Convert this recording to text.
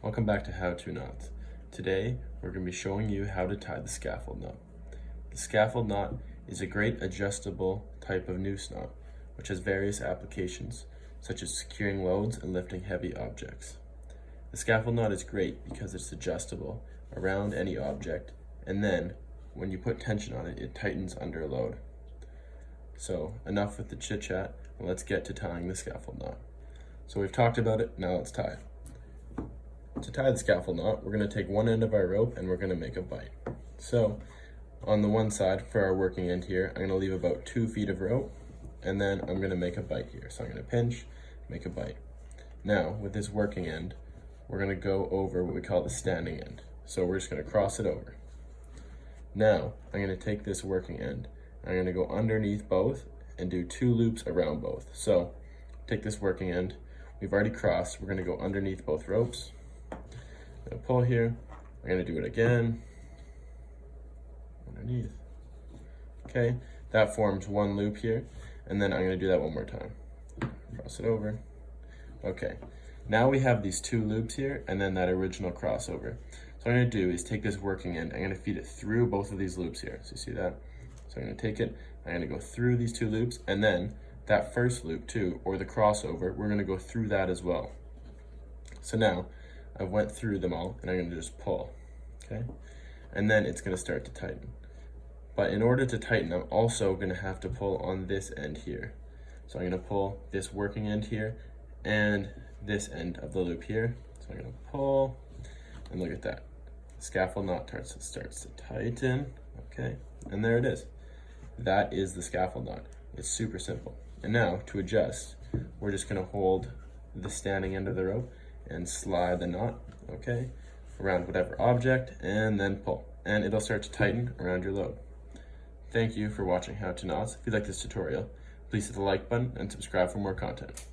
Welcome back to How To Knots. Today, we're going to be showing you how to tie the scaffold knot. The scaffold knot is a great adjustable type of noose knot, which has various applications, such as securing loads and lifting heavy objects. The scaffold knot is great because it's adjustable around any object, and then, when you put tension on it, it tightens under a load. So, enough with the chit-chat, and let's get to tying the scaffold knot. So we've talked about it, now let's tie. To tie the scaffold knot, we're going to take one end of our rope and we're going to make a bight. So on the one side for our working end here, I'm going to leave about 2 feet of rope, and then I'm going to make a bight here. So I'm going to pinch, make a bight. Now with this working end, we're going to go over what we call the standing end. So we're just going to cross it over. Now I'm going to take this working end, I'm going to go underneath both and do 2 loops around both. So take this working end, we've already crossed, we're going to go underneath both ropes. I'm going to pull here, I'm going to do it again, underneath. Okay, that forms 1 loop here, and then I'm going to do that one more time. Cross it over. Okay, now we have these 2 loops here, and then that original crossover. So what I'm going to do is take this working end, I'm going to feed it through both of these loops here. So you see that? So I'm going to take it, I'm going to go through these 2 loops, and then that first loop too, or the crossover, we're going to go through that as well. So now, I went through them all, and I'm going to just pull, okay? And then it's going to start to tighten. But in order to tighten, I'm also going to have to pull on this end here. So I'm going to pull this working end here, and this end of the loop here. So I'm going to pull, and look at that. The scaffold knot starts to tighten, okay? And there it is. That is the scaffold knot. It's super simple. And now, to adjust, we're just going to hold the standing end of the rope and slide the knot, okay, around whatever object, and then pull. And it'll start to tighten around your load. Thank you for watching How To Knots. If you like this tutorial, please hit the like button and subscribe for more content.